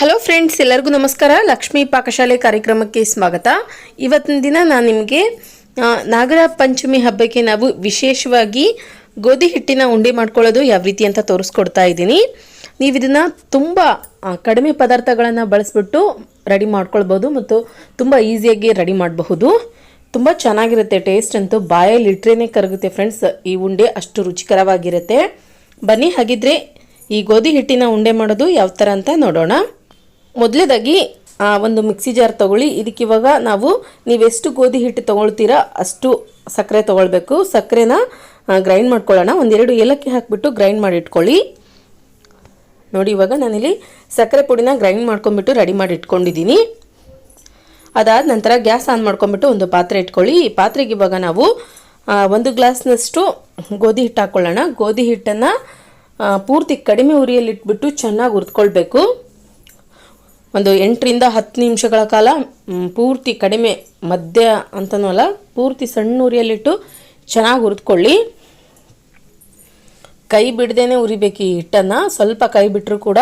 Hello friends, ಎಲ್ಲರಿಗೂ ನಮಸ್ಕಾರ. ಲಕ್ಷ್ಮಿ ಪಾಕಶಾಲೆ ಕಾರ್ಯಕ್ರಮಕ್ಕೆ ಸ್ವಾಗತ. ಇವತ್ತಿನ ದಿನ ನಾನು ನಿಮಗೆ ನಾಗರ ಪಂಚಮಿ ಹಬ್ಬಕ್ಕೆ ನಾವು ವಿಶೇಷವಾಗಿ ಗೋಧಿ ಹಿಟ್ಟಿನ ಉಂಡೆ ಮಾಡ್ಕೊಳ್ಳೋದು ಯಾವ ರೀತಿ ಅಂತ ತೋರಿಸ್ಕೊಡ್ತಾ ಇದ್ದೀನಿ. ನೀವು ಇದನ್ನು ತುಂಬ ಕಡಿಮೆ ಪದಾರ್ಥಗಳನ್ನು ಬಳಸ್ಬಿಟ್ಟು ರೆಡಿ ಮಾಡ್ಕೊಳ್ಬೋದು ಮತ್ತು ತುಂಬ ಈಸಿಯಾಗಿ ರೆಡಿ ಮಾಡಬಹುದು. ತುಂಬ ಚೆನ್ನಾಗಿರುತ್ತೆ. ಟೇಸ್ಟ್ ಅಂತೂ ಬಾಯಲ್ಲಿ ಇಟ್ರೇ ಕರಗುತ್ತೆ ಫ್ರೆಂಡ್ಸ್. ಈ ಉಂಡೆ ಅಷ್ಟು ರುಚಿಕರವಾಗಿರುತ್ತೆ. ಬನ್ನಿ ಹಾಗಿದ್ರೆ ಈ ಗೋಧಿ ಹಿಟ್ಟಿನ ಉಂಡೆ ಮಾಡೋದು ಯಾವ ಥರ ಅಂತ ನೋಡೋಣ. ಮೊದಲೇದಾಗಿ ಒಂದು ಮಿಕ್ಸಿ ಜಾರ್ ತೊಗೊಳ್ಳಿ. ಇದಕ್ಕೆ ಇವಾಗ ನೀವೆಷ್ಟು ಗೋಧಿ ಹಿಟ್ಟು ತೊಗೊಳ್ತೀರಾ ಅಷ್ಟು ಸಕ್ಕರೆ ತೊಗೊಳ್ಬೇಕು. ಸಕ್ಕರೆನ ಗ್ರೈಂಡ್ ಮಾಡ್ಕೊಳ್ಳೋಣ. ಒಂದೆರಡು ಏಲಕ್ಕಿ ಹಾಕಿಬಿಟ್ಟು ಗ್ರೈಂಡ್ ಮಾಡಿ ಇಟ್ಕೊಳ್ಳಿ. ನೋಡಿ, ಇವಾಗ ನಾನಿಲ್ಲಿ ಸಕ್ಕರೆ ಪುಡಿನ ಗ್ರೈಂಡ್ ಮಾಡ್ಕೊಂಡ್ಬಿಟ್ಟು ರೆಡಿ ಮಾಡಿ ಇಟ್ಕೊಂಡಿದ್ದೀನಿ. ಅದಾದ ನಂತರ ಗ್ಯಾಸ್ ಆನ್ ಮಾಡ್ಕೊಂಡ್ಬಿಟ್ಟು ಒಂದು ಪಾತ್ರೆ ಇಟ್ಕೊಳ್ಳಿ. ಈ ಪಾತ್ರೆಗೆ ಇವಾಗ ನಾವು 1 ಗ್ಲಾಸ್ನಷ್ಟು ಗೋಧಿ ಹಿಟ್ಟು ಹಾಕ್ಕೊಳ್ಳೋಣ. ಗೋಧಿ ಹಿಟ್ಟನ್ನು ಪೂರ್ತಿ ಕಡಿಮೆ ಉರಿಯಲ್ಲಿ ಇಟ್ಬಿಟ್ಟು ಚೆನ್ನಾಗಿ ಹುರಿದ್ಕೊಳ್ಬೇಕು. ಒಂದು 8 ರಿಂದ 10 ನಿಮಿಷಗಳ ಕಾಲ ಪೂರ್ತಿ ಕಡಿಮೆ, ಮಧ್ಯ ಅಂತನೂ ಅಲ್ಲ, ಪೂರ್ತಿ ಸಣ್ಣ ಉರಿಯಲ್ಲಿಟ್ಟು ಚೆನ್ನಾಗಿ ಹುರಿದ್ಕೊಳ್ಳಿ. ಕೈ ಬಿಡದೇನೆ ಉರಿಬೇಕು ಈ ಹಿಟ್ಟನ್ನು. ಸ್ವಲ್ಪ ಕೈ ಬಿಟ್ಟರೂ ಕೂಡ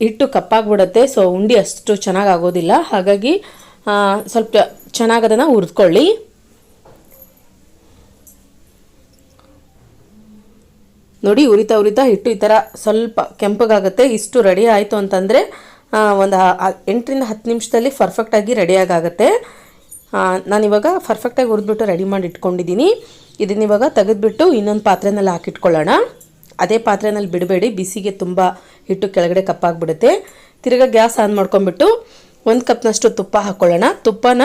ಹಿಟ್ಟು ಕಪ್ಪಾಗಿಬಿಡುತ್ತೆ. ಸೊ ಉಂಡೆ ಅಷ್ಟು ಚೆನ್ನಾಗಿ ಆಗೋದಿಲ್ಲ. ಹಾಗಾಗಿ ಸ್ವಲ್ಪ ಚೆನ್ನಾಗಿ ಅದನ್ನು ಹುರಿದ್ಕೊಳ್ಳಿ. ನೋಡಿ, ಉರಿತಾ ಹಿಟ್ಟು ಈ ಥರ ಸ್ವಲ್ಪ ಕೆಂಪಗಾಗುತ್ತೆ. ಇಷ್ಟು ರೆಡಿ ಆಯಿತು ಅಂತಂದರೆ ಒಂದು 8 ರಿಂದ 10 ನಿಮಿಷದಲ್ಲಿ ಪರ್ಫೆಕ್ಟಾಗಿ ರೆಡಿಯಾಗುತ್ತೆ. ನಾನಿವಾಗ ಪರ್ಫೆಕ್ಟಾಗಿ ಹುರಿದ್ಬಿಟ್ಟು ರೆಡಿ ಮಾಡಿ ಇಟ್ಕೊಂಡಿದ್ದೀನಿ. ಇದನ್ನಿವಾಗ ತೆಗೆದುಬಿಟ್ಟು ಇನ್ನೊಂದು ಪಾತ್ರೆನಲ್ಲಿ ಹಾಕಿಟ್ಕೊಳ್ಳೋಣ. ಅದೇ ಪಾತ್ರೆನಲ್ಲಿ ಬಿಡಬೇಡಿ, ಬಿಸಿಗೆ ತುಂಬ ಹಿಟ್ಟು ಕೆಳಗಡೆ ಕಪ್ಪಾಗಿಬಿಡುತ್ತೆ. ತಿರ್ಗಾ ಗ್ಯಾಸ್ ಆನ್ ಮಾಡ್ಕೊಂಬಿಟ್ಟು 1 ಕಪ್ನಷ್ಟು ತುಪ್ಪ ಹಾಕ್ಕೊಳ್ಳೋಣ. ತುಪ್ಪನ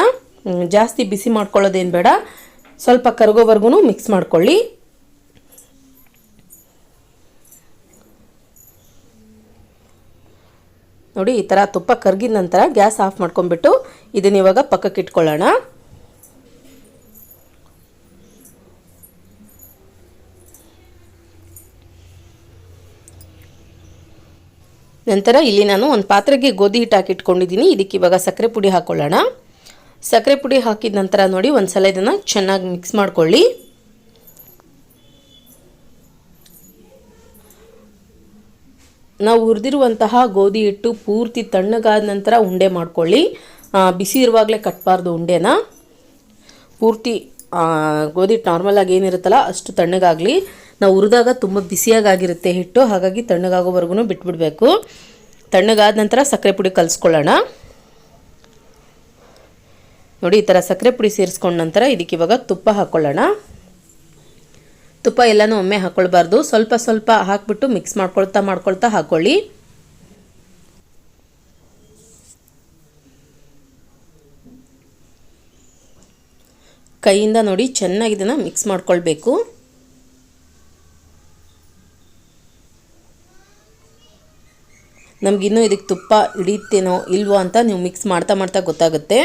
ಜಾಸ್ತಿ ಬಿಸಿ ಮಾಡ್ಕೊಳ್ಳೋದೇನು ಬೇಡ, ಸ್ವಲ್ಪ ಕರಗೋವರೆಗೂ ಮಿಕ್ಸ್ ಮಾಡ್ಕೊಳ್ಳಿ. ನೋಡಿ, ಈ ಥರ ತುಪ್ಪ ಕರಗಿದ ನಂತರ ಗ್ಯಾಸ್ ಆಫ್ ಮಾಡ್ಕೊಂಡ್ಬಿಟ್ಟು ಇದನ್ನ ಇವಾಗ ಪಕ್ಕಕ್ಕೆ ಇಟ್ಕೊಳ್ಳೋಣ. ನಂತರ ಇಲ್ಲಿ ನಾನು ಒಂದು ಪಾತ್ರೆಗೆ ಗೋಧಿ ಹಿಟ್ಟು ಹಾಕಿಟ್ಕೊಂಡಿದ್ದೀನಿ. ಇದಕ್ಕೆ ಇವಾಗ ಸಕ್ಕರೆ ಪುಡಿ ಹಾಕ್ಕೊಳ್ಳೋಣ. ಸಕ್ಕರೆ ಪುಡಿ ಹಾಕಿದ ನಂತರ ನೋಡಿ, ಒಂದು ಸಲ ಇದನ್ನು ಚೆನ್ನಾಗಿ ಮಿಕ್ಸ್ ಮಾಡ್ಕೊಳ್ಳಿ. ನಾವು ಹುರಿದಿರುವಂತಹ ಗೋಧಿ ಹಿಟ್ಟು ಪೂರ್ತಿ ತಣ್ಣಗಾದ ನಂತರ ಉಂಡೆ ಮಾಡ್ಕೊಳ್ಳಿ. ಬಿಸಿ ಇರುವಾಗಲೇ ಕಟ್ಟಬಾರ್ದು ಉಂಡೆನ. ಪೂರ್ತಿ ಗೋಧಿ ಹಿಟ್ಟು ನಾರ್ಮಲಾಗಿ ಏನಿರುತ್ತಲ್ಲ ಅಷ್ಟು ತಣ್ಣಗಾಗಲಿ. ನಾವು ಹುರಿದಾಗ ತುಂಬ ಬಿಸಿಯಾಗಿರುತ್ತೆ ಹಿಟ್ಟು, ಹಾಗಾಗಿ ತಣ್ಣಗಾಗೋವರೆಗೂ ಬಿಟ್ಬಿಡಬೇಕು. ತಣ್ಣಗಾದ ನಂತರ ಸಕ್ಕರೆ ಪುಡಿ ಕಲಿಸ್ಕೊಳ್ಳೋಣ. ನೋಡಿ, ಈ ಥರ ಸಕ್ಕರೆ ಪುಡಿ ಸೇರಿಸ್ಕೊಂಡ ನಂತರ ಇದಕ್ಕೆ ಇವಾಗ ತುಪ್ಪ ಹಾಕ್ಕೊಳ್ಳೋಣ. ತುಪ್ಪ ಎಲ್ಲನೂ ಒಮ್ಮೆ ಹಾಕ್ಕೊಳ್ಬಾರ್ದು, ಸ್ವಲ್ಪ ಸ್ವಲ್ಪ ಹಾಕ್ಬಿಟ್ಟು ಮಿಕ್ಸ್ ಮಾಡ್ಕೊಳ್ತಾ ಹಾಕ್ಕೊಳ್ಳಿ. ಕೈಯಿಂದ ನೋಡಿ ಚೆನ್ನಾಗಿ ಇದನ್ನು ಮಿಕ್ಸ್ ಮಾಡ್ಕೊಳ್ಬೇಕು. ನಮಗಿನ್ನೂ ಇದಕ್ಕೆ ತುಪ್ಪ ಹಿಡಿಯುತ್ತೇನೋ ಇಲ್ವೋ ಅಂತ ನೀವು ಮಿಕ್ಸ್ ಮಾಡ್ತಾ ಗೊತ್ತಾಗುತ್ತೆ.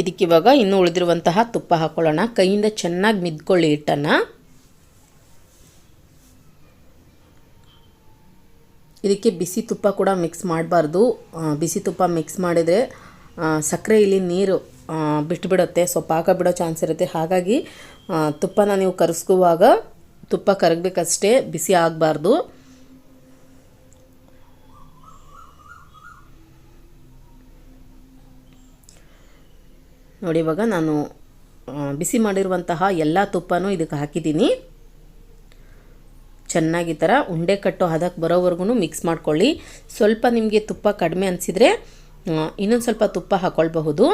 ಇದಕ್ಕಿವಾಗ ಇನ್ನೂ ಉಳಿದಿರುವಂತಹ ತುಪ್ಪ ಹಾಕ್ಕೊಳ್ಳೋಣ. ಕೈಯಿಂದ ಚೆನ್ನಾಗಿ ಮಿದ್ಕೊಳ್ಳಿ ಹಿಟ್ಟನ್ನು. ಇದಕ್ಕೆ ಬಿಸಿ ತುಪ್ಪ ಕೂಡ ಮಿಕ್ಸ್ ಮಾಡಬಾರ್ದು. ಬಿಸಿ ತುಪ್ಪ ಮಿಕ್ಸ್ ಮಾಡಿದರೆ ಸಕ್ಕರೆ ಇಲ್ಲಿ ನೀರು ಬಿಟ್ಟುಬಿಡುತ್ತೆ, ಸೊ ಪಾಕ ಬಿಡೋ ಚಾನ್ಸ್ ಇರುತ್ತೆ. ಹಾಗಾಗಿ ತುಪ್ಪನ ನೀವು ಕರಗಿಸ್ಕೋವಾಗ ತುಪ್ಪ ಕರಗಬೇಕಷ್ಟೇ, ಬಿಸಿ ಆಗಬಾರ್ದು. ನೋಡಿ, ಇವಾಗ ನಾನು ಬಿಸಿ ಮಾಡಿರುವಂತಹ ಎಲ್ಲ ತುಪ್ಪನೂ ಇದಕ್ಕೆ ಹಾಕಿದ್ದೀನಿ. ಚೆನ್ನಾಗಿ ಥರ ಉಂಡೆ ಕಟ್ಟೋ ಹದಕ್ಕೆ ಬರೋವರೆಗೂ ಮಿಕ್ಸ್ ಮಾಡ್ಕೊಳ್ಳಿ. ಸ್ವಲ್ಪ ನಿಮಗೆ ತುಪ್ಪ ಕಡಿಮೆ ಅನಿಸಿದರೆ ಇನ್ನೊಂದು ಸ್ವಲ್ಪ ತುಪ್ಪ ಹಾಕ್ಕೊಳ್ಬಹುದು.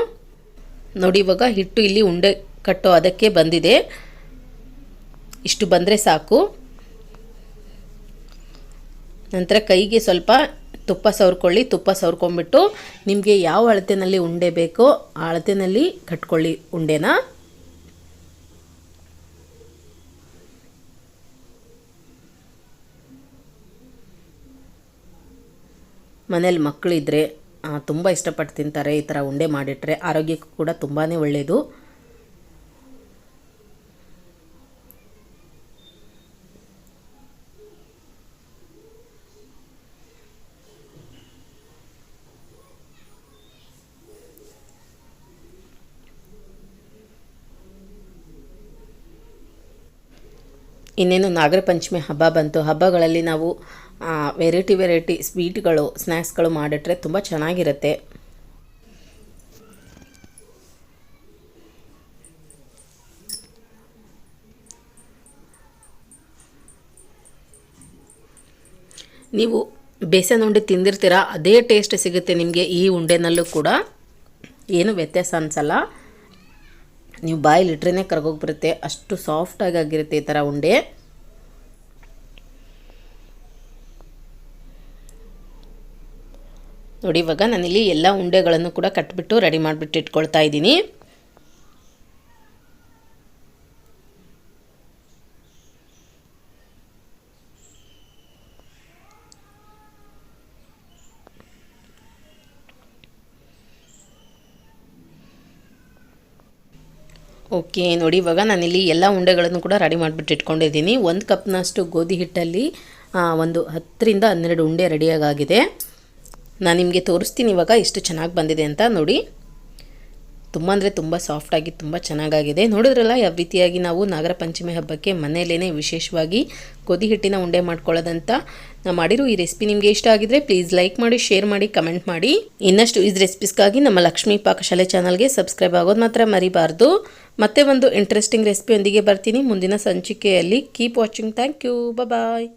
ನೋಡಿ, ಇವಾಗ ಹಿಟ್ಟು ಇಲ್ಲಿ ಉಂಡೆ ಕಟ್ಟೋ ಅದಕ್ಕೆ ಬಂದಿದೆ. ಇಷ್ಟು ಬಂದರೆ ಸಾಕು. ನಂತರ ಕೈಗೆ ಸ್ವಲ್ಪ ತುಪ್ಪ ಸವರ್ಕೊಳ್ಳಿ. ತುಪ್ಪ ಸವರ್ಕೊಂಡ್ಬಿಟ್ಟು ನಿಮಗೆ ಯಾವ ಅಳತೆಯಲ್ಲಿ ಉಂಡೆ ಬೇಕೋ ಆ ಅಳತೆಯಲ್ಲಿ ಕಟ್ಕೊಳ್ಳಿ ಉಂಡೆನ. ಮನೇಲಿ ಮಕ್ಕಳಿದ್ರೆ ತುಂಬ ಇಷ್ಟಪಟ್ಟು ತಿಂತಾರೆ. ಈ ಥರ ಉಂಡೆ ಮಾಡಿಟ್ರೆ ಆರೋಗ್ಯಕ್ಕೂ ಕೂಡ ತುಂಬಾ ಒಳ್ಳೆಯದು. ಇನ್ನೇನು ನಾಗರ ಪಂಚಮಿ ಹಬ್ಬ ಬಂತು. ಹಬ್ಬಗಳಲ್ಲಿ ನಾವು ವೆರೈಟಿ ಸ್ವೀಟ್ಗಳು, ಸ್ನ್ಯಾಕ್ಸ್ಗಳು ಮಾಡಿಟ್ರೆ ತುಂಬ ಚೆನ್ನಾಗಿರುತ್ತೆ. ನೀವು ಬೇಸನ್ ಉಂಡೆ ತಿಂದಿರ್ತೀರ, ಅದೇ ಟೇಸ್ಟ್ ಸಿಗುತ್ತೆ ನಿಮಗೆ ಈ ಉಂಡೆನಲ್ಲೂ ಕೂಡ. ಏನು ವ್ಯತ್ಯಾಸ ಅನಿಸಲ್ಲ. ನೀವು ಬಾಯಲ್ಲಿಟ್ರೇ ಕರಗೋಗ್ಬಿಡುತ್ತೆ, ಅಷ್ಟು ಸಾಫ್ಟಾಗಿ ಆಗಿರುತ್ತೆ ಈ ಥರ ಉಂಡೆ. ನೋಡಿ, ಇವಾಗ ನಾನಿಲ್ಲಿ ಎಲ್ಲ ಉಂಡೆಗಳನ್ನು ಕೂಡ ಕಟ್ಬಿಟ್ಟು ರೆಡಿ ಮಾಡಿಬಿಟ್ಟು ಇಟ್ಕೊಳ್ತಾ ಇದ್ದೀನಿ. ಓಕೆ, ನೋಡಿ ಇವಾಗ ನಾನಿಲ್ಲಿ ಎಲ್ಲ ಉಂಡೆಗಳನ್ನು ಕೂಡ ರೆಡಿ ಮಾಡಿಬಿಟ್ಟು ಇಟ್ಕೊಂಡಿದ್ದೀನಿ. 1 ಕಪ್ನಷ್ಟು ಗೋಧಿ ಹಿಟ್ಟಲ್ಲಿ ಒಂದು 10 ರಿಂದ 12 ಉಂಡೆ ರೆಡಿಯಾಗಿದೆ. ನಾನು ನಿಮಗೆ ತೋರಿಸ್ತೀನಿ ಇವಾಗ ಎಷ್ಟು ಚೆನ್ನಾಗಿ ಬಂದಿದೆ ಅಂತ. ನೋಡಿ, ತುಂಬ ಅಂದರೆ ತುಂಬ ಸಾಫ್ಟಾಗಿ ತುಂಬ ಚೆನ್ನಾಗಾಗಿದೆ. ನೋಡಿದ್ರಲ್ಲ ಯಾವ ರೀತಿಯಾಗಿ ನಾವು ನಾಗರ ಪಂಚಮಿ ಹಬ್ಬಕ್ಕೆ ಮನೆಯಲ್ಲೇ ವಿಶೇಷವಾಗಿ ಗೋಧಿ ಹಿಟ್ಟಿನ ಉಂಡೆ ಮಾಡ್ಕೊಳ್ಳೋದಂತ. ನಾನು ಮಾಡಿರೋ ಈ ರೆಸಿಪಿ ನಿಮಗೆ ಇಷ್ಟ ಆಗಿದ್ರೆ ಪ್ಲೀಸ್ ಲೈಕ್ ಮಾಡಿ, ಶೇರ್ ಮಾಡಿ, ಕಮೆಂಟ್ ಮಾಡಿ. ಇನ್ನಷ್ಟು ಈ ರೆಸಿಪೀಸ್ಗಾಗಿ ನಮ್ಮ ಲಕ್ಷ್ಮೀ ಪಾಕಶಾಲೆ ಚಾನಲ್ಗೆ ಸಬ್ಸ್ಕ್ರೈಬ್ ಆಗೋದು ಮಾತ್ರ ಮರಿಬಾರ್ದು. ಮತ್ತೆ ಒಂದು ಇಂಟ್ರೆಸ್ಟಿಂಗ್ ರೆಸಿಪಿಯೊಂದಿಗೆ ಬರ್ತೀನಿ ಮುಂದಿನ ಸಂಚಿಕೆಯಲ್ಲಿ. Keep watching. Thank you. Bye.